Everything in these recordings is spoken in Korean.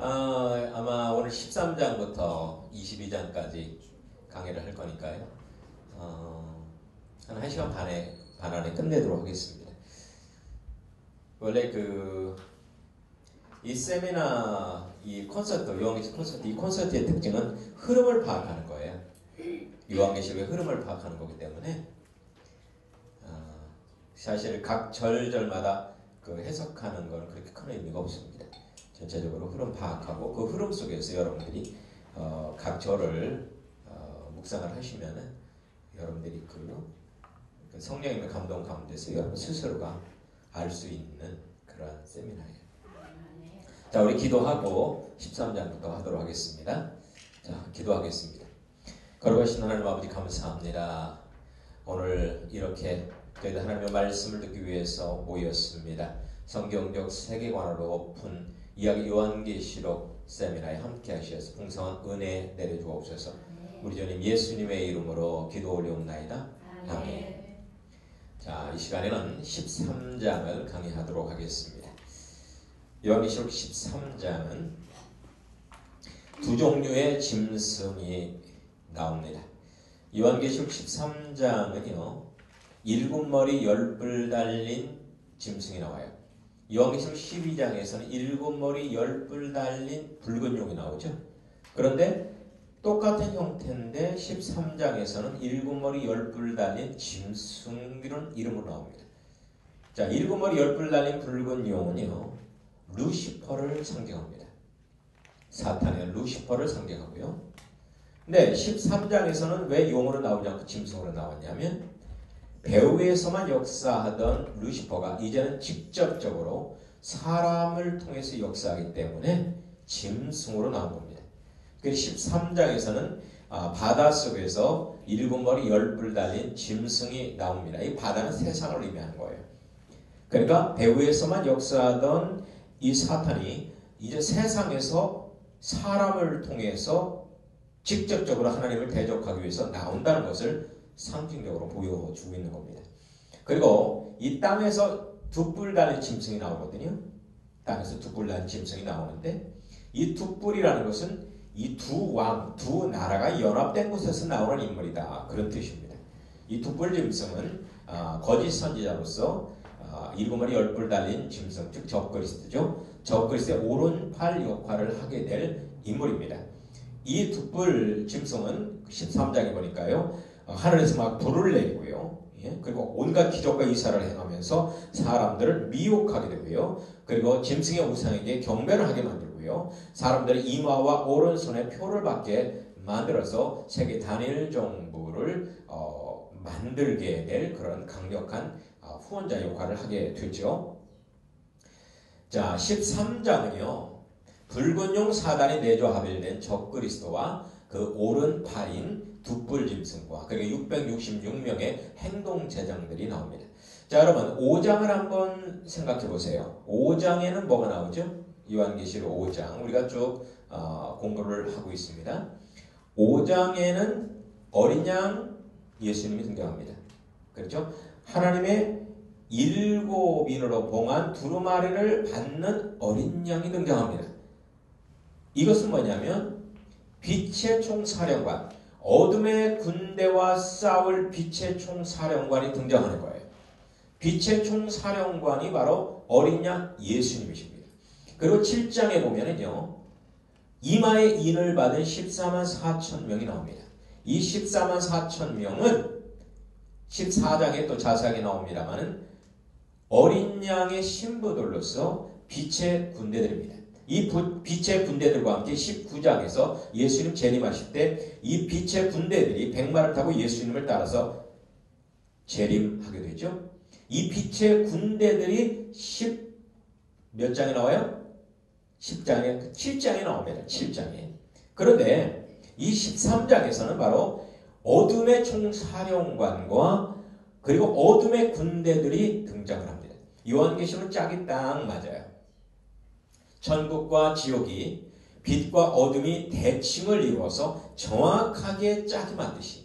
아마 오늘 13장부터 22장까지 강의를 할 거니까요. 한 1시간 반 안에 끝내도록 하겠습니다. 원래 이 세미나, 이 콘서트, 요한계시록 콘서트, 이 콘서트의 특징은 흐름을 파악하는 거예요. 요한계시록의 흐름을 파악하는 거기 때문에 사실 각 절절마다 해석하는 건 그렇게 큰 의미가 없습니다. 전체적으로 흐름 파악하고 그 흐름 속에서 여러분들이 각 절을 묵상을 하시면은 여러분들이 그 성령님의 감동 가운데서 여러분 스스로가 알 수 있는 그런 세미나예요. 자, 우리 기도하고 13장부터 하도록 하겠습니다. 자, 기도하겠습니다. 거룩하신 하나님 아버지 감사합니다. 오늘 이렇게 저희들 하나님의 말씀을 듣기 위해서 모였습니다. 성경적 세계관으로 푼 이야기 요한계시록 세미나에 함께 하셔서 풍성한 은혜 내려주옵소서. 우리 주님 예수님의 이름으로 기도 올려옵나이다. 아멘. 자, 이 시간에는 13장을 강의하도록 하겠습니다. 요한계시록 13장은 두 종류의 짐승이 나옵니다. 요한계시록 13장은요, 7머리 10뿔 달린 짐승이 나와요. 요한계시록 12장에서는 7머리 10뿔 달린 붉은 용이 나오죠. 그런데 똑같은 형태인데 13장에서는 7머리 10뿔 달린 짐승이라는 이름으로 나옵니다. 자, 7머리 10뿔 달린 붉은 용은요, 루시퍼를 상징합니다. 사탄의 루시퍼를 상징하고요. 근데 13장에서는 왜 용으로 나오지 않고 짐승으로 나왔냐면 배후에서만 역사하던 루시퍼가 이제는 직접적으로 사람을 통해서 역사하기 때문에 짐승으로 나온 겁니다. 그래서 13장에서는 바닷속에서 7머리 10뿔 달린 짐승이 나옵니다. 이 바다는 세상을 의미하는 거예요. 그러니까 배후에서만 역사하던 이 사탄이 이제 세상에서 사람을 통해서 직접적으로 하나님을 대적하기 위해서 나온다는 것을 상징적으로 보여주고 있는 겁니다. 그리고 이 땅에서 두 뿔 달린 짐승이 나오거든요. 땅에서 두 뿔 달린 짐승이 나오는데 이 두 뿔이라는 것은 이 두 왕, 두 나라가 연합된 곳에서 나오는 인물이다. 그런 뜻입니다. 이 두 뿔 짐승은 거짓 선지자로서 7머리 10뿔 달린 짐승, 즉 적그리스도죠. 적그리스도의 오른팔 역할을 하게 될 인물입니다. 이 두 뿔 짐승은 13장에 보니까요, 하늘에서 막 불을 내리고요. 그리고 온갖 기적과 이사를 행하면서 사람들을 미혹하게 되고요. 그리고 짐승의 우상에게 경배를 하게 만들고요. 사람들의 이마와 오른손에 표를 받게 만들어서 세계 단일 정부를 만들게 될 그런 강력한 후원자 역할을 하게 되죠. 자, 13장은요. 붉은 용 사단이 내조합일된 적그리스도와 그 오른팔인 두 뿔 짐승과 그리고 666명의 행동 제장들이 나옵니다. 자, 여러분 5장을 한번 생각해 보세요. 5장에는 뭐가 나오죠? 요한계시록 5장 우리가 쭉 공부를 하고 있습니다. 5장에는 어린 양 예수님이 등장합니다. 그렇죠? 하나님의 7인으로 봉한 두루마리를 받는 어린 양이 등장합니다. 이것은 뭐냐면 빛의 총사령관, 어둠의 군대와 싸울 빛의 총사령관이 등장하는 거예요. 빛의 총사령관이 바로 어린 양 예수님이십니다. 그리고 7장에 보면은요, 이마에 인을 받은 14만 4천 명이 나옵니다. 이 14만 4천 명은 14장에 또 자세하게 나옵니다만은 어린 양의 신부들로서 빛의 군대들입니다. 이 빛의 군대들과 함께 19장에서 예수님 재림하실 때 이 빛의 군대들이 백마를 타고 예수님을 따라서 재림하게 되죠. 이 빛의 군대들이 몇 장에 나와요? 10장에, 7장에 나옵니다. 7장에. 그런데 이 13장에서는 바로 어둠의 총사령관과 그리고 어둠의 군대들이 등장을 합니다. 요한계시록은 짝이 딱 맞아요. 천국과 지옥이 빛과 어둠이 대칭을 이루어서 정확하게 짝이 맞듯이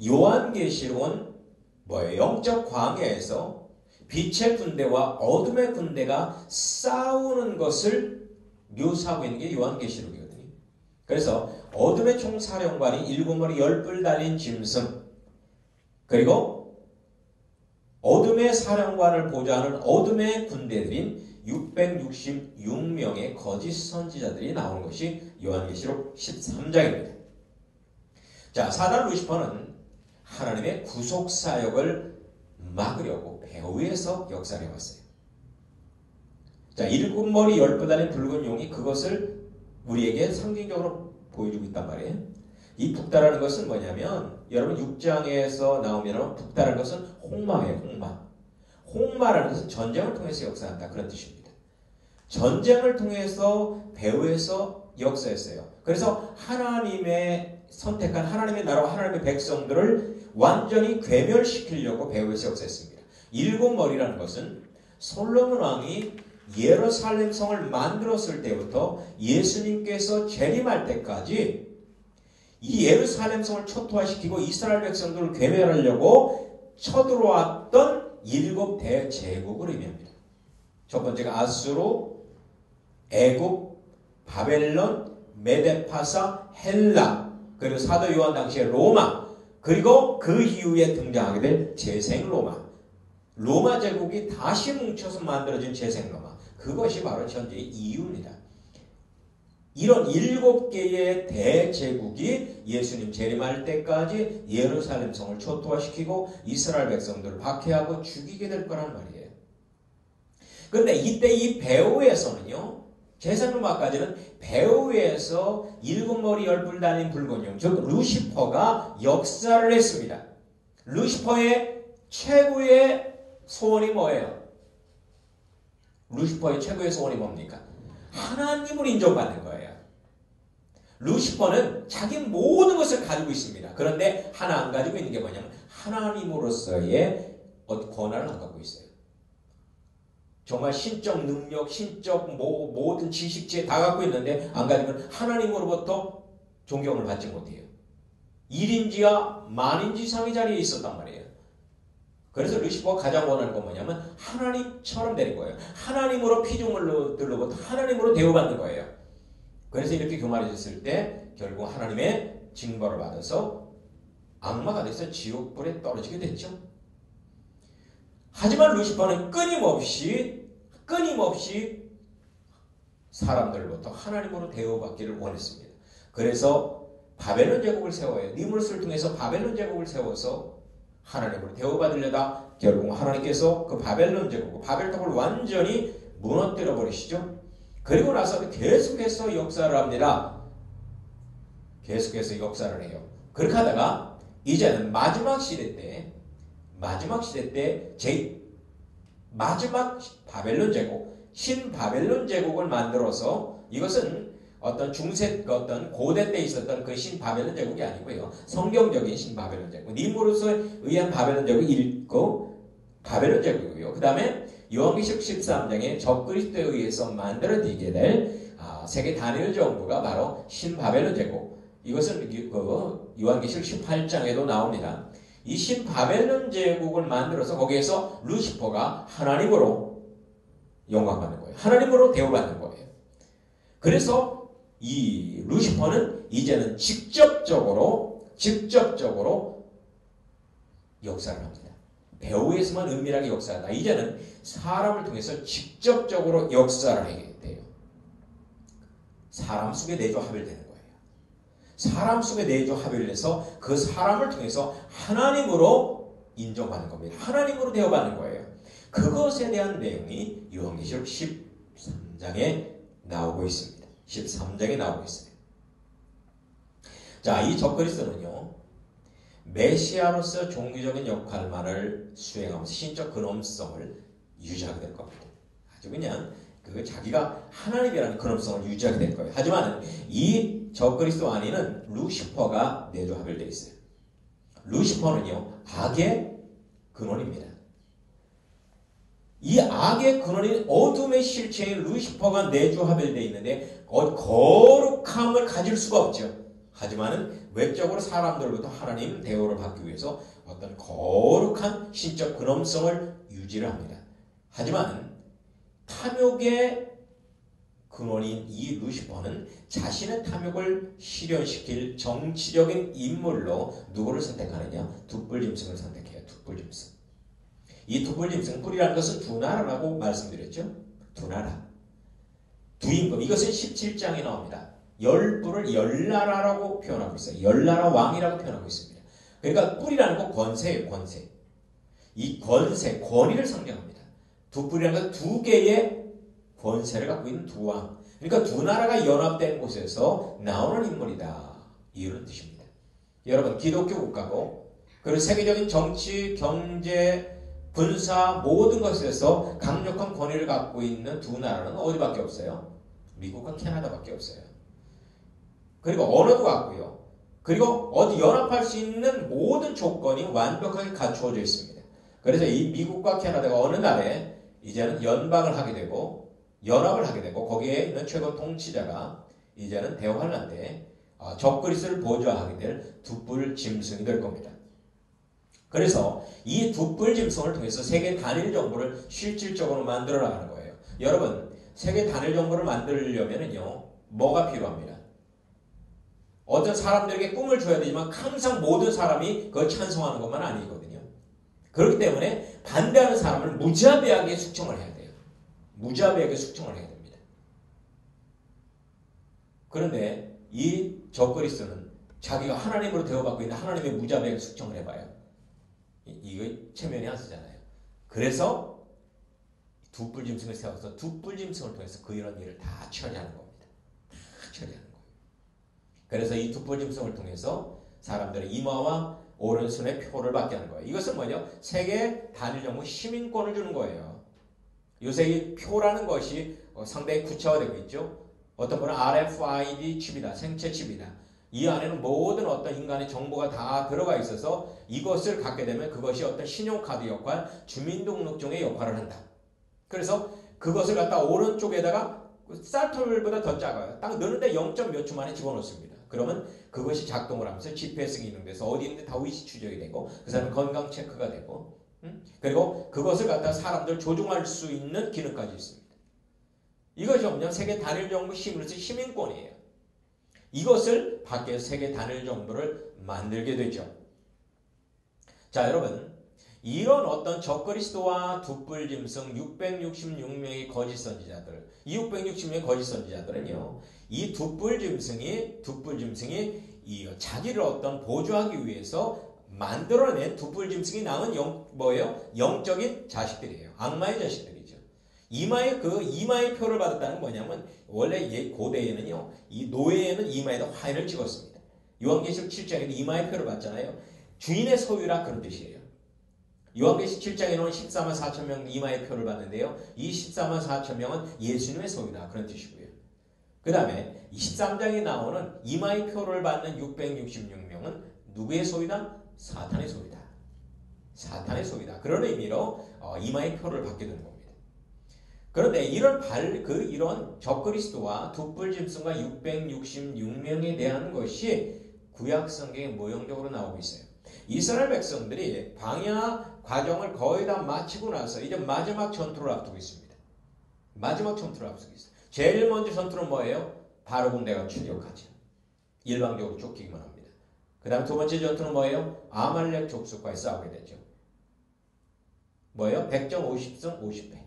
요한계시록은 뭐예요? 영적 광야에서 빛의 군대와 어둠의 군대가 싸우는 것을 묘사하고 있는 게 요한계시록이거든요. 그래서 어둠의 총사령관이 7머리 10뿔 달린 짐승, 그리고 어둠의 사령관을 보좌하는 어둠의 군대들인 666명의 거짓 선지자들이 나오는 것이 요한계시록 13장입니다. 자, 사단 루시퍼는 하나님의 구속사역을 막으려고 배후에서 역사를 해왔어요. 자, 7머리 10뿔 달린 붉은 용이 그것을 우리에게 상징적으로 보여주고 있단 말이에요. 이 북다라는 것은 뭐냐면, 여러분 6장에서 나오면 북다라는 것은 홍마예요. 홍마라는 것은 전쟁을 통해서 역사한다, 그런 뜻입니다. 전쟁을 통해서 배후에서 역사했어요. 그래서 하나님의 선택한 하나님의 나라와 하나님의 백성들을 완전히 괴멸시키려고 배후에서 역사했습니다. 7머리라는 것은 솔로몬 왕이 예루살렘 성을 만들었을 때부터 예수님께서 재림할 때까지 이 예루살렘 성을 초토화시키고 이스라엘 백성들을 괴멸하려고 쳐들어왔던 7대 제국을 의미합니다. 첫 번째가 아수르, 애굽, 바벨론, 메데파사, 헬라, 그리고 사도 요한 당시의 로마, 그리고 그 이후에 등장하게 될 재생 로마. 로마 제국이 다시 뭉쳐서 만들어진 재생 로마. 그것이 바로 현재의 이유입니다. 이런 7개의 대제국이 예수님 재림할 때까지 예루살렘 성을 초토화시키고 이스라엘 백성들을 박해하고 죽이게 될 거란 말이에요. 그런데 이때 이 배후에서는요, 재생로마까지는 배후에서 7머리 10뿔 달린 붉은 용, 즉 루시퍼가 역사를 했습니다. 루시퍼의 최고의 소원이 뭐예요? 루시퍼의 최고의 소원이 뭡니까? 하나님을 인정받는 거예요. 루시퍼는 자기 모든 것을 가지고 있습니다. 그런데 하나 안 가지고 있는 게 뭐냐면 하나님으로서의 권한을 안 갖고 있어요. 정말 신적 능력, 신적 모든 지식체 다 갖고 있는데 안 가지면 하나님으로부터 존경을 받지 못해요. 1인지와 만인지상의 자리에 있었단 말이에요. 그래서 루시퍼가 가장 원하는 건 뭐냐면 하나님처럼 되는 거예요. 하나님으로 피조물들로부터 하나님으로 대우받는 거예요. 그래서 이렇게 교만해졌을 때 결국 하나님의 징벌을 받아서 악마가 돼서 지옥불에 떨어지게 됐죠. 하지만 루시퍼는 끊임없이 사람들로부터 하나님으로 대우받기를 원했습니다. 그래서 바벨론 제국을 세워요. 니무롯을 통해서 바벨론 제국을 세워서 하나님으로 대우받으려다 결국 하나님께서 그 바벨론 제국, 바벨탑을 완전히 무너뜨려 버리시죠. 그리고 나서 계속해서 역사를 합니다. 계속해서 역사를 해요. 그렇게 하다가 이제는 마지막 시대 때 마지막 바벨론 제국, 신바벨론 제국을 만들어서 이것은 어떤 고대 때 있었던 그 신바벨론 제국이 아니고요. 성경적인 신바벨론 제국. 니무롯에 의한 바벨론 제국이 읽고 바벨론 제국이고요. 그 다음에 요한계시록 13장에 적그리스도에 의해서 만들어지게 될 세계 단일 정부가 바로 신바벨론 제국. 이것은 요한계시록 18장에도 나옵니다. 이 신바벨론 제국을 만들어서 거기에서 루시퍼가 하나님으로 영광받는 거예요. 하나님으로 대우받는 거예요. 그래서 이 루시퍼는 이제는 직접적으로 역사를 합니다. 배후에서만 은밀하게 역사하다. 이제는 사람을 통해서 직접적으로 역사를 하게 돼요. 사람 속에 내조 합일되는 거예요. 사람 속에 내조 합일해서 그 사람을 통해서 하나님으로 인정받는 겁니다. 하나님으로 대우받는 거예요. 그것에 대한 내용이 요한계시록 13장에 나오고 있습니다. 13장에 나오고 있어요. 자, 이 적그리스도는요, 메시아로서 종교적인 역할만을 수행하면서 신적 근엄성을 유지하게 될 겁니다. 아주 그냥 자기가 하나님이라는 근엄성을 유지하게 될 거예요. 하지만 이 적그리스도 안에는 루시퍼가 내조합일되어 있어요. 루시퍼는요, 악의 근원입니다. 이 악의 근원인 어둠의 실체인 루시퍼가 내조합일되어 있는데 거룩함을 가질 수가 없죠. 하지만은 외적으로 사람들로부터 하나님 대우를 받기 위해서 어떤 거룩한 신적 근엄성을 유지를 합니다. 하지만 탐욕의 근원인 이 루시퍼는 자신의 탐욕을 실현시킬 정치적인 인물로 누구를 선택하느냐? 둑불짐승을 선택해요. 둑불짐승. 이 둑불짐승, 뿔이라는 것은 두 나라라고 말씀드렸죠. 두 나라. 두 임금. 이것은 17장에 나옵니다. 열뿔을 열나라라고 표현하고 있어요. 열나라 왕이라고 표현하고 있습니다. 그러니까 뿔이라는 건 권세예요. 권세. 이 권세, 권위를 상징합니다. 두 뿔이라는 건 두 개의 권세를 갖고 있는 두 왕. 그러니까 두 나라가 연합된 곳에서 나오는 인물이다. 이런 뜻입니다. 여러분, 기독교 국가고 그리고 세계적인 정치, 경제, 군사 모든 것에서 강력한 권위를 갖고 있는 두 나라는 어디밖에 없어요? 미국과 캐나다밖에 없어요. 그리고 언어도 같고요. 그리고 어디 연합할 수 있는 모든 조건이 완벽하게 갖추어져 있습니다. 그래서 이 미국과 캐나다가 어느 날에 이제는 연방을 하게 되고 연합을 하게 되고 거기에 있는 최고 통치자가 이제는 대환란 때 적그리스를 보좌하게 될 둑불 짐승이 될 겁니다. 그래서 이 둑불 짐승을 통해서 세계 단일 정부를 실질적으로 만들어 나가는 거예요. 여러분, 세계 단일 정부를 만들려면요 뭐가 필요합니다. 어떤 사람들에게 꿈을 줘야 되지만 항상 모든 사람이 그걸 찬성하는 것만 아니거든요. 그렇기 때문에 반대하는 사람을 무자비하게 숙청을 해야 돼요. 무자비하게 숙청을 해야 됩니다. 그런데 이 적그리스도는 자기가 하나님으로 대우받고 있는 하나님의 무자비하게 숙청을 해봐요. 이거 체면이 안 쓰잖아요. 그래서 둑불짐승을 세워서 둑불짐승을 통해서 그 이런 일을 다 처리하는 겁니다. 다 처리하는 거예요. 그래서 이 둑불짐승을 통해서 사람들의 이마와 오른손의 표를 받게 하는 거예요. 이것은 뭐냐? 세계 단일 정부 시민권을 주는 거예요. 요새 이 표라는 것이 상당히 구체화되고 있죠. 어떤 분은 RFID 칩이다. 생체 칩이다. 이 안에는 모든 어떤 인간의 정보가 다 들어가 있어서 이것을 갖게 되면 그것이 어떤 신용카드 역할, 주민등록증의 역할을 한다. 그래서 그것을 갖다 오른쪽에다가 쌀털보다 더 작아요. 딱 넣는데 0. 몇 초 만에 집어넣습니다. 그러면 그것이 작동을 하면서 GPS 기능돼서 어디 있는데 다 위치 추적이 되고 그 사람 건강 체크가 되고 그리고 그것을 갖다 사람들 조종할 수 있는 기능까지 있습니다. 이것이 없냐? 세계 단일 정부 힘으로서 시민권이에요. 이것을 밖에서 세계 단일 정부를 만들게 되죠. 자, 여러분, 이런 어떤 적그리스도와 둑불짐승 666명의 거짓 선지자들, 이 660명의 거짓 선지자들은요, 이 둑불짐승이 이 자기를 어떤 보조하기 위해서 만들어낸 둑불짐승이 낳은 영적인 자식들이에요. 악마의 자식들이죠. 이마의 표를 받았다는 뭐냐면 원래 고대에는요, 이 노예에는 이마에다 화인을 찍었습니다. 요한계시록 7장에도 이마의 표를 받잖아요. 주인의 소유라 그런 뜻이에요. 요한계시록 7장에 나오는 14만 4천 명 이마의 표를 받는데요. 이 14만 4천 명은 예수님의 소유다 그런 뜻이고요. 그 다음에 23장에 나오는 이마의 표를 받는 666명은 누구의 소유다? 사탄의 소유다. 사탄의 소유다. 그런 의미로 이마의 표를 받게 되는 겁니다. 그런데 이런 적그리스도와 둑불짐승과 666명에 대한 것이 구약 성경에 모형적으로 나오고 있어요. 이스라엘 백성들이 광야 과정을 거의 다 마치고 나서 이제 마지막 전투를 앞두고 있습니다. 마지막 전투를 앞두고 있어요. 제일 먼저 전투는 뭐예요? 바로 군대가 출격하죠. 일방적으로 쫓기기만 합니다. 그 다음 두 번째 전투는 뭐예요? 아말렉 족속과의 싸우게 되죠. 뭐예요? 100전 50승 50패.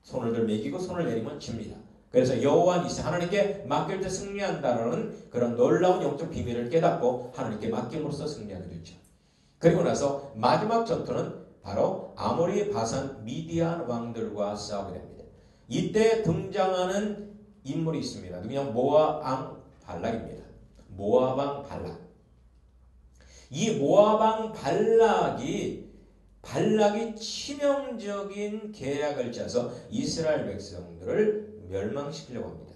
손을 들 매기고 손을 내리면 집니다. 그래서 여호와 니시 하나님께 맡길 때 승리한다는 그런 놀라운 영적 비밀을 깨닫고 하나님께 맡김으로써 승리하게 되죠. 그리고 나서 마지막 전투는 바로 아모리, 바산, 미디안 왕들과 싸우게 됩니다. 이때 등장하는 인물이 있습니다. 누구냐? 모압 왕 발락입니다. 모압 왕 발락. 이 모압 왕 발락이 치명적인 계략을 짜서 이스라엘 백성들을 멸망시키려고 합니다.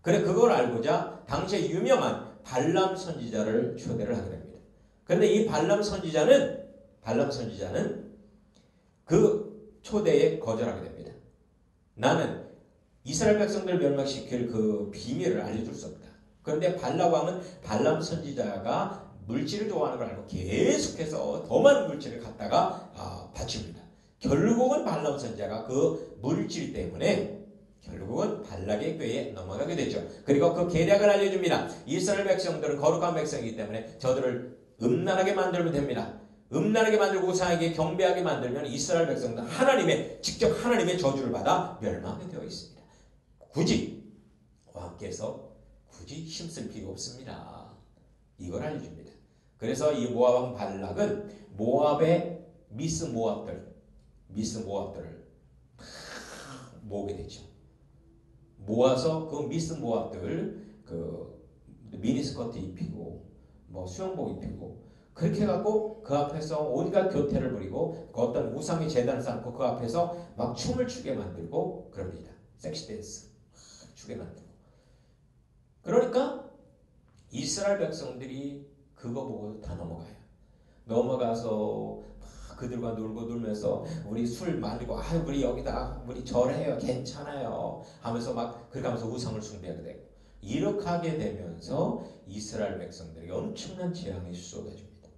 그래 그걸 알고자 당시에 유명한 발람 선지자를 초대를 하게 됩니다. 그런데 이 발람 선지자는 그 초대에 거절하게 됩니다. 나는 이스라엘 백성들을 멸망시킬 그 비밀을 알려줄 수 없다. 그런데 발락 왕은 발람 선지자가 물질을 좋아하는 걸 알고 계속해서 더 많은 물질을 갖다가 바칩니다. 결국은 발람 선지자가 그 물질 때문에 결국은 발락의 꾀에 넘어가게 되죠. 그리고 그 계략을 알려줍니다. 이스라엘 백성들은 거룩한 백성이기 때문에 저들을 음란하게 만들면 됩니다. 음란하게 만들고 우상에게 경배하게 만들면 이스라엘 백성들은 직접 하나님의 저주를 받아 멸망하게 되어 있습니다. 굳이 왕께서 힘쓸 필요 없습니다. 이걸 알려줍니다. 그래서 이 모압 왕 발락은 모압의 미스 모압들을 모으게 되죠. 모아서 그 미스 모압들 그 미니스커트 입히고 뭐 수영복 입히고 그렇게 해갖고 그 앞에서 온갖 교태를 부리고 그 어떤 우상의 제단을 쌓고 그 앞에서 막 춤을 추게 만들고 그럽니다. 섹시 댄스 추게 만들고. 그러니까 이스라엘 백성들이 그거 보고 다 넘어가요. 넘어가서 그들과 놀면서 우리 술 마시고 우리 여기다 우리 절해요 괜찮아요 하면서 막 그렇게 하면서 우상을 숭배하게 되고 이렇게 하게 되면서 이스라엘 백성들에게 엄청난 재앙이 쏟아집니다.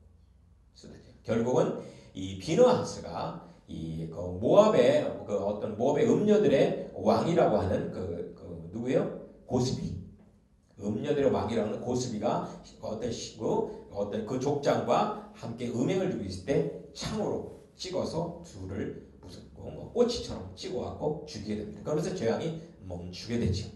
결국은 이 비느하스가 모압의 어떤 모압의 음녀들의 왕이라고 하는 누구예요? 고스비. 음녀들의 왕이라고 하는 고스비가 어떤 그 족장과 함께 음행을 주고 있을 때 창으로 찍어서 둘을 무슨 꼬치처럼 찍어갖고 죽이게 됩니다. 그러면서 재앙이 멈추게 되죠.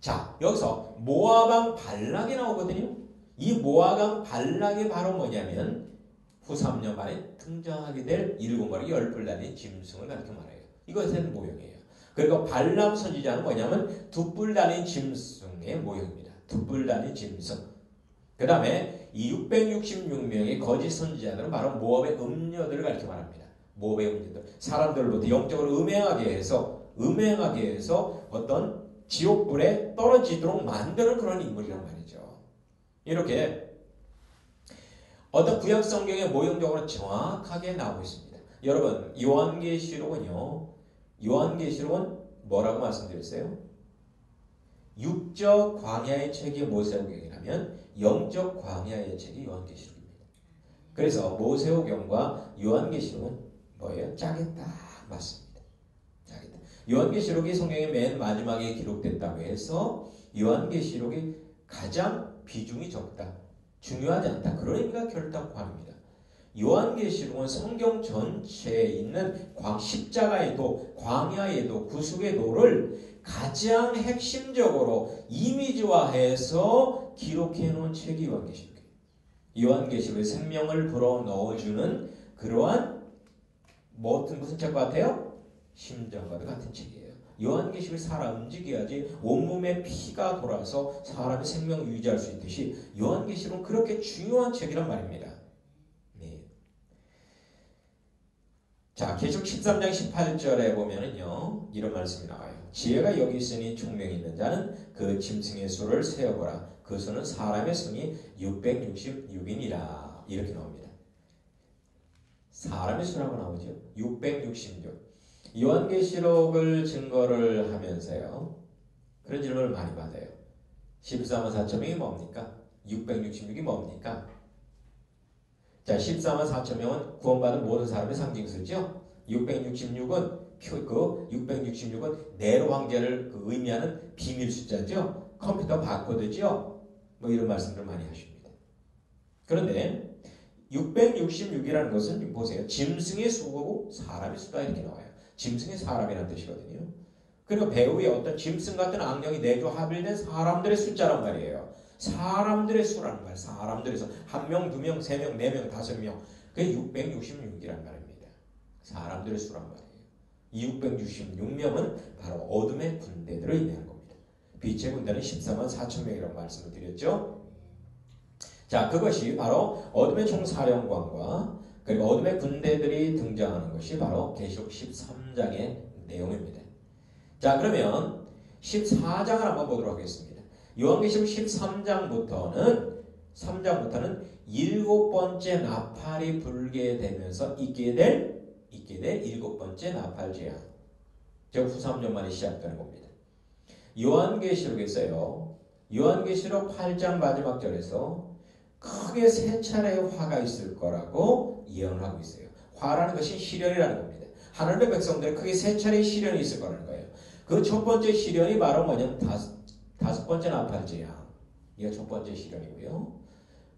자, 여기서 모압왕 발락이 나오거든요. 이 모압왕 발락이 바로 뭐냐면 후 3년 만에 등장하게 될 7마리 10뿔 달린 짐승을 가리켜 말해요. 이것은 모형이에요. 그리고 발람 선지자는 뭐냐면 2뿔 달린 짐승의 모형입니다. 2뿔 달린 짐승. 그 다음에 이 666명의 거짓 선지자들은 바로 모압의 음녀들을 가리켜 말합니다. 모압의 음녀들. 사람들로부터 영적으로 음행하게 해서 어떤 지옥불에 떨어지도록 만드는 그런 인물이란 말이죠. 이렇게 어떤 구약 성경의 모형적으로 정확하게 나오고 있습니다. 여러분, 요한계시록은 뭐라고 말씀드렸어요? 육적 광야의 책이 모세오경이라면 영적 광야의 책이 요한계시록입니다. 그래서 모세오경과 요한계시록은 뭐예요? 짝이 딱 맞습니다. 짝이 딱. 요한계시록이 성경의 맨 마지막에 기록됐다고 해서 요한계시록이 가장 비중이 적다. 중요하지 않다. 그런 의미가 결단코 아닙니다. 요한계시록은 성경 전체에 있는 십자가의 도, 광야의 도, 구속의 도를 가장 핵심적으로 이미지화해서 기록해놓은 책이 요한계시록이에요. 요한계시록에 생명을 불어넣어주는 그러한 무슨 책 같아요? 심장과도 같은 책이에요. 요한계시록이 살아 움직여야지 온몸에 피가 돌아서 사람의 생명을 유지할 수 있듯이 요한계시록은 그렇게 중요한 책이란 말입니다. 네. 자, 계시록 13장 18절에 보면은요, 이런 말씀이 나와요. 지혜가 여기 있으니 총명이 있는 자는 그 짐승의 수를 세어보라. 그 수는 사람의 수니 666이니라. 이렇게 나옵니다. 사람의 수라고 나오죠. 666. 요한계시록을 증거를 하면서요, 그런 질문을 많이 받아요. 14만 4천명이 뭡니까? 666이 뭡니까? 자, 14만 4천명은 구원받은 모든 사람의 상징수죠. 666은 네로 황제를 의미하는 비밀 숫자죠. 컴퓨터 바코드죠. 뭐 이런 말씀들 많이 하십니다. 그런데 666이라는 것은 보세요. 짐승의 수고 사람의 수다 이렇게 나와요. 짐승이 사람이라는 뜻이거든요. 그리고 배후에 어떤 짐승 같은 악령이 내주 합일된 사람들의 숫자란 말이에요. 사람들의 수라는 말이에요. 사람들의 수. 1명, 2명, 3명, 4명, 5명. 그게 666이란 말입니다. 사람들의 수란 말이에요. 이 666명은 바로 어둠의 군대들을 의미하는 겁니다. 빛의 군대는 14만 4천 명이라고 말씀을 드렸죠. 자, 그것이 바로 어둠의 총사령관과 그리고 어둠의 군대들이 등장하는 것이 바로 계시록 13장의 내용입니다. 자, 그러면 14장을 한번 보도록 하겠습니다. 요한계시록 13장부터는 7번째 나팔이 불게 되면서 있게 될 7번째 나팔 재앙. 즉 후 3년 만에 시작되는 겁니다. 요한계시록에서요. 요한계시록 8장 마지막 절에서 크게 3차례의 화가 있을 거라고 예언을 하고 있어요. 화라는 것이 시련이라는 겁니다. 하나님의 백성들은 크게 3차례의 시련이 있을 거라는 거예요. 그 그 첫 번째 시련이 바로 뭐냐면 다섯 번째 나팔재앙. 이게 첫 번째 시련이고요.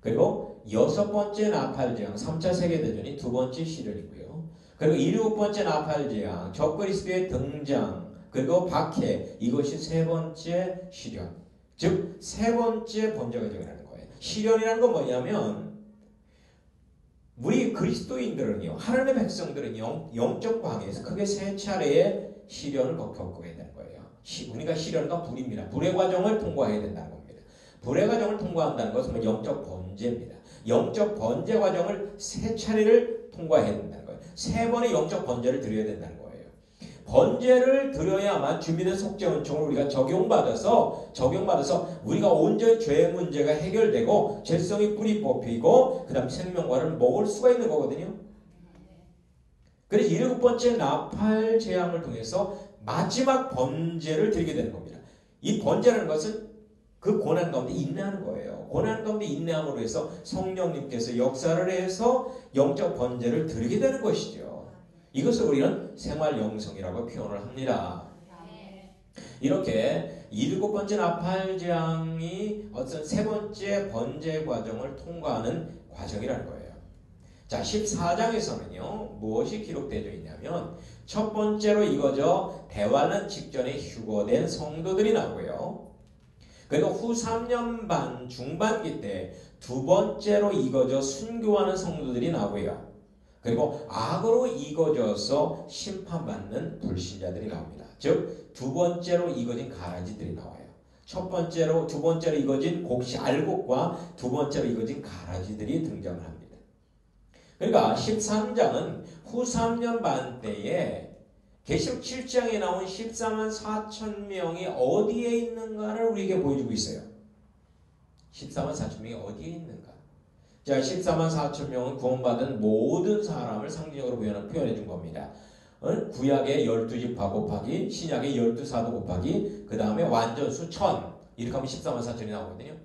그리고 여섯 번째 나팔재앙, 3차 세계대전이 두 번째 시련이고요. 그리고 일곱 번째 나팔재앙, 적그리스도의 등장, 그리고 박해, 이것이 세 번째 시련. 즉, 세 번째 범죄 과정이라는 거예요. 시련이라는 건 뭐냐면, 우리 그리스도인들은요, 하나님의 백성들은 영적 방해에서 크게 세 차례의 시련을 겪어야 되는 거예요. 그러니까 시련과 불입니다. 불의 과정을 통과해야 된다는 겁니다. 불의 과정을 통과한다는 것은 영적 번제입니다. 영적 번제 과정을 세 차례를 통과해야 된다는 거예요. 세 번의 영적 번제를 드려야 된다는 거예요. 번제를 드려야만 준비된 속죄 은총을 우리가 적용받아서 우리가 온전히 죄의 문제가 해결되고 죄성이 뿌리 뽑히고 그 다음 생명과를 먹을 수가 있는 거거든요. 그래서 일곱 번째 나팔 재앙을 통해서 마지막 번제를 드리게 되는 겁니다. 이 번제라는 것은 그 고난 가운데 인내하는 거예요. 고난 가운데 인내함으로 해서 성령님께서 역사를 해서 영적 번제를 드리게 되는 것이죠. 이것을 우리는 생활 영성이라고 표현을 합니다. 이렇게 일곱 번째 나팔 재앙이 어떤 세 번째 번제 과정을 통과하는 과정이라는 거예요. 자, 14장에서는요, 무엇이 기록되어 있냐면, 첫 번째로 이거죠, 대환란 직전에 휴거된 성도들이 나오고요. 그리고 후 3년 반 중반기 때 두 번째로 이거죠, 순교하는 성도들이 나오고요. 그리고 악으로 이거져서 심판받는 불신자들이 나옵니다. 즉, 두 번째로 이거진 가라지들이 나와요. 두 번째로 이거진 알곡과 두 번째로 이거진 가라지들이 등장을 합니다. 그러니까 13장은 후 3년 반 때에 계시록 7장에 나온 14만 4천 명이 어디에 있는가를 우리에게 보여주고 있어요. 14만 4천 명이 어디에 있는가? 자, 14만 4천 명은 구원받은 모든 사람을 상징적으로 표현해 준 겁니다. 구약의 12지파 곱하기 신약의 12사도 곱하기 그 다음에 완전수 1000 이렇게 하면 14만 4천이 나오거든요.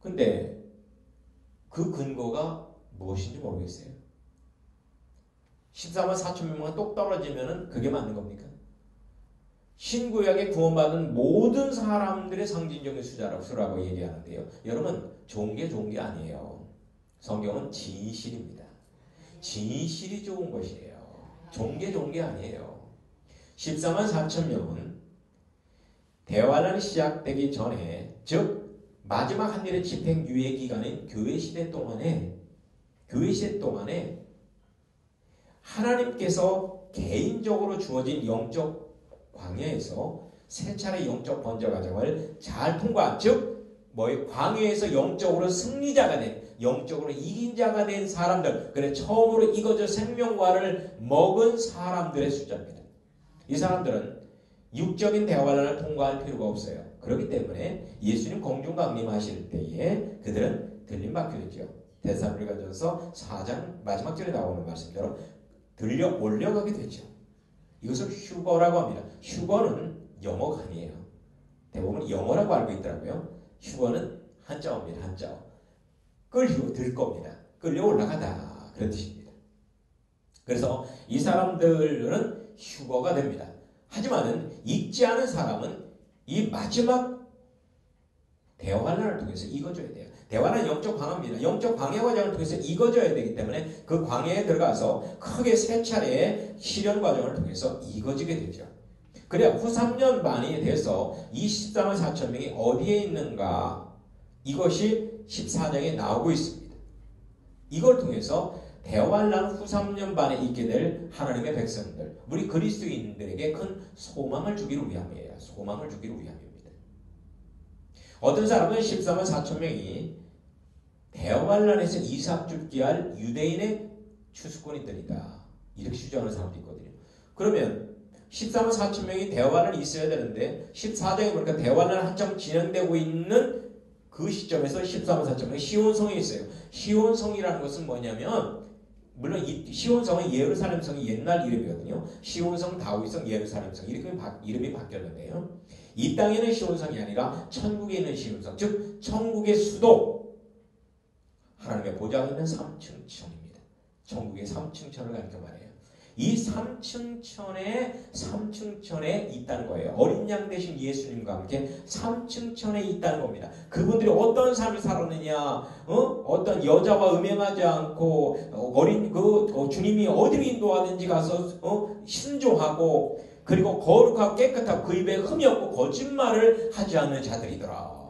근데 그 근거가 무엇인지 모르겠어요. 14만 4천 명만 똑 떨어지면 그게 맞는 겁니까? 신구약에 구원받은 모든 사람들의 상징적인 수라고 얘기하는데요. 여러분, 좋은 게 아니에요. 성경은 진실입니다. 진실이 좋은 것이에요. 좋은 게 아니에요. 14만 4천 명은 대환란이 시작되기 전에, 즉 마지막 한일의 집행 유예 기간인 교회 시대 동안에 하나님께서 개인적으로 주어진 영적 광야에서 세 차례 영적 번제 과정을 잘 통과한, 즉 광야에서 영적으로 승리자가 된, 영적으로 이긴 자가 된 사람들, 그래 처음으로 이거저 생명과를 먹은 사람들의 숫자입니다. 이 사람들은 육적인 대환란을 통과할 필요가 없어요. 그렇기 때문에 예수님 공중 강림하실 때에 그들은 들림받게 되죠. 데살로니가전서 4장 마지막 절에 나오는 말씀대로 들려 올려가게 되죠. 이것을 휴거라고 합니다. 휴거는 영어가 아니에요. 대부분 영어라고 알고 있더라고요. 휴거는 한자어입니다. 한자어. 들 겁니다. 끌려 올라가다. 그런 뜻입니다. 그래서 이 사람들은 휴거가 됩니다. 하지만은 읽지 않은 사람은 이 마지막 대환란을 통해서 익어줘야 돼요. 대환란 영적 광야입니다. 영적 광야 과정을 통해서 익어져야 되기 때문에 그 광야에 들어가서 크게 세 차례의 시련 과정을 통해서 익어지게 되죠. 그래야 후 3년 반이 돼서 24만 4천 명이 어디에 있는가, 이것이 14장에 나오고 있습니다. 이걸 통해서 대환란 후 3년 반에 있게 될 하나님의 백성들, 우리 그리스도인들에게 큰 소망을 주기를 위함이에요. 소망을 주기를 위함입니다. 어떤 사람은 14만 4천 명이 대환란에서 이삭 죽게 할 유대인의 추수꾼이들이다, 이렇게 주장하는 사람도 있거든요. 그러면 14만 4천 명이 대환란이 있어야 되는데 14장에 보니까 대환란 한참 진행되고 있는 그 시점에서 14만 4천 명이 시온성에 있어요. 시온성이라는 것은 뭐냐면, 물론 이 시온성은 예루살렘성이 옛날 이름이거든요. 시온성, 다윗성, 예루살렘성 이렇게 이름이 바뀌었는데요. 이 땅에는 시온성이 아니라 천국에 있는 시온성, 즉 천국의 수도, 하나님의 보좌가 있는 3층천입니다. 천국의 3층천을 가리켜 말해요. 이 삼층천에 있다는 거예요. 어린 양 대신 예수님과 함께 삼층천에 있다는 겁니다. 그분들이 어떤 삶을 살았느냐, 어떤 여자와 음행하지 않고 주님이 어디로 인도하든지 가서 순종하고 그리고 거룩하고 깨끗하고 그 입에 흠이 없고 거짓말을 하지 않는 자들이더라.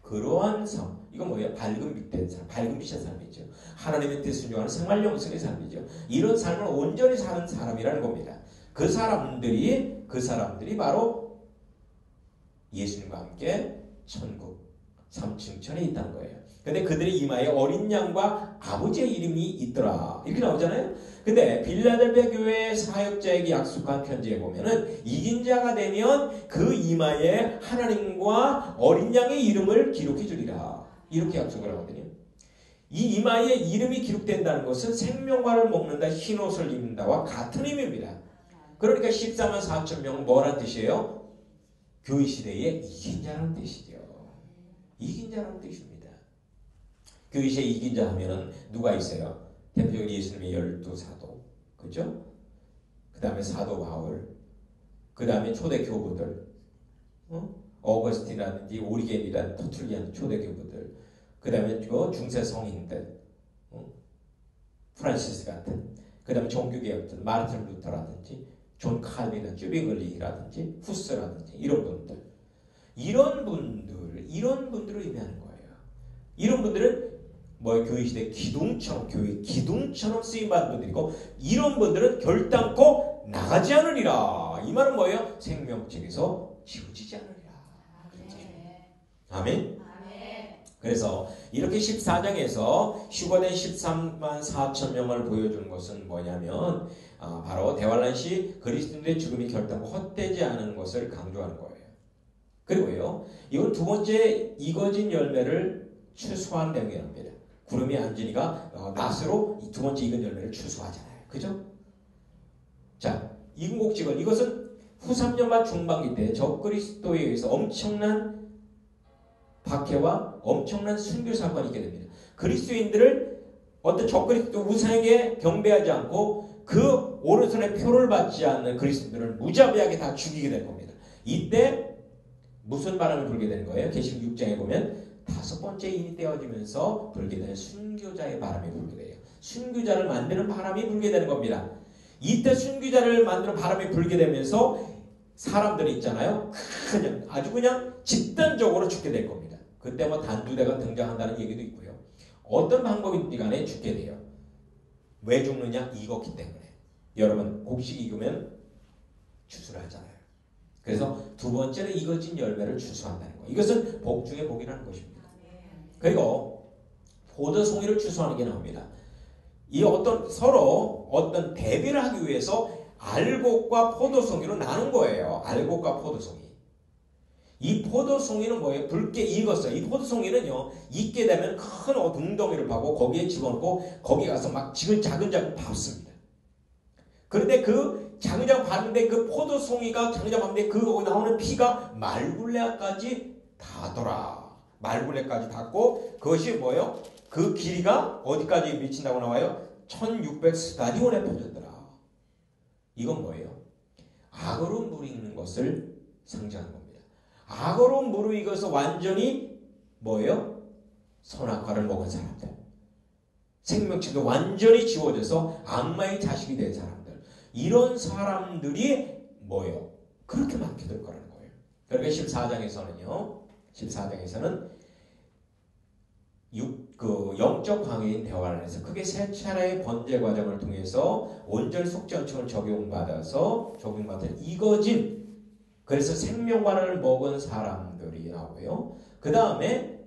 그러한 삶, 이건 뭐예요? 밝은 빛된 삶, 밝은 빛의 삶이죠. 하나님의 뜻을 순종하는 생활 영성의 삶이죠. 이런 삶을 온전히 사는 사람이라는 겁니다. 그 사람들이 바로 예수님과 함께 천국 삼층천에 있다는 거예요. 근데 그들의 이마에 어린 양과 아버지의 이름이 있더라. 이렇게 나오잖아요. 근데 빌라델피아 교회 사역자에게 약속한 편지에 보면은 이긴 자가 되면 그 이마에 하나님과 어린 양의 이름을 기록해 주리라. 이렇게 약속을 하거든요. 이 이마에 이름이 기록된다는 것은 생명과를 먹는다, 흰옷을 입는다와 같은 의미입니다. 그러니까 14만 4천 명은 뭐란 뜻이에요? 교회 시대에 이긴 자라는 뜻이죠. 이긴 자라는 뜻입니다. 교회 시대에 이긴 자 하면은 누가 있어요? 대표적으로 예수님의 12사도, 그죠? 그 다음에 사도 바울, 그 다음에 초대 교부들, 어거스틴이라든지 오리겐이라든지 터툴리안 초대 교부들, 그 다음에 중세 성인들, 프란시스 같은, 그 다음에 종교개혁들, 마르틴 루터라든지 존 칼빈이나 쭈비글리라든지 후스라든지 이런 분들을 의미하는 거예요. 이런 분들은 교회 시대 교회 기둥처럼 쓰임받은 분들이고, 이런 분들은 결단코 나가지 않으리라. 이 말은 뭐예요? 생명책에서 지워지지 않으리라. 아멘. 그래서 이렇게 14장에서 휴거된 13만 4천 명을 보여주는 것은 뭐냐면 바로 대환란시 그리스도인들의 죽음이 결단코 헛되지 않은 것을 강조하는 거예요. 그리고요, 이건 두 번째 익어진 열매를 추수한 내용이랍니다. 구름이 앉으니까 낫으로 두 번째 익은 열매를 추수하잖아요. 그죠? 자, 익은 곡식을, 이것은 후 3년만 중반기 때 적그리스도에 의해서 엄청난 박해와 엄청난 순교 사건이 있게 됩니다. 그리스도인들을 어떤 적그리스도 우상에게 경배하지 않고 그 오른손에 표를 받지 않는 그리스도인들을 무자비하게 다 죽이게 될 겁니다. 이때 무슨 바람이 불게 되는 거예요? 계시록 6장에 보면 다섯 번째 인이 떼어지면서 불게 되는 순교자의 바람이 불게 돼요. 순교자를 만드는 바람이 불게 되는 겁니다. 이때 순교자를 만드는 바람이 불게 되면서 사람들이 있잖아요. 아주 그냥 집단적으로 죽게 될 겁니다. 그때 단두대가 등장한다는 얘기도 있고요. 어떤 방법이든 간에 죽게 돼요. 왜 죽느냐? 익었기 때문에. 여러분, 곡식 익으면 추수를 하잖아요. 그래서 두 번째는 익어진 열매를 추수한다는 거예요. 이것은 복 중에 복이라는 것입니다. 그리고 포도송이를 추수하는 게 나옵니다. 서로 어떤 대비를 하기 위해서 알곡과 포도송이로 나눈 거예요. 알곡과 포도송이. 이 포도송이는 뭐예요? 붉게 익었어요. 이 포도송이는요, 익게 되면 큰 웅덩이를 파고 거기에 집어넣고 거기 가서 막 자근자근 밟습니다. 그런데 그 자근자근 밟는데 그 포도송이가 자근자근 밟는데 그 나오는 피가 말굴레까지 닿더라. 말굴레까지 닿고 그것이 뭐예요? 그 길이가 어디까지 미친다고 나와요? 1600스타디온에 퍼졌더라. 이건 뭐예요? 악으로 무르익는 것을 상징하는 겁니다. 악으로 무르익어서 완전히 뭐예요? 선악과를 먹은 사람들. 생명체가 완전히 지워져서 악마의 자식이 된 사람들. 이런 사람들이 뭐예요? 그렇게 많게 될 거라는 거예요. 그러니까 14장에서는 영적 광해인 대환란에서 크게 세 차례의 번제 과정을 통해서 온전히 속전층을 적용받은 익어진, 그래서 생명과를 먹은 사람들이 나오고요. 그 다음에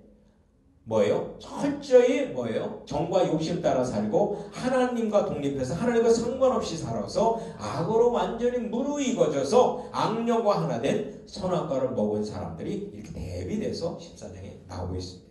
뭐예요? 철저히 뭐예요? 정과 욕심 따라 살고 하나님과 독립해서 하나님과 상관없이 살아서 악으로 완전히 무르익어져서 악령과 하나 된 선악과를 먹은 사람들이 이렇게 대비돼서 14장에 나오고 있습니다.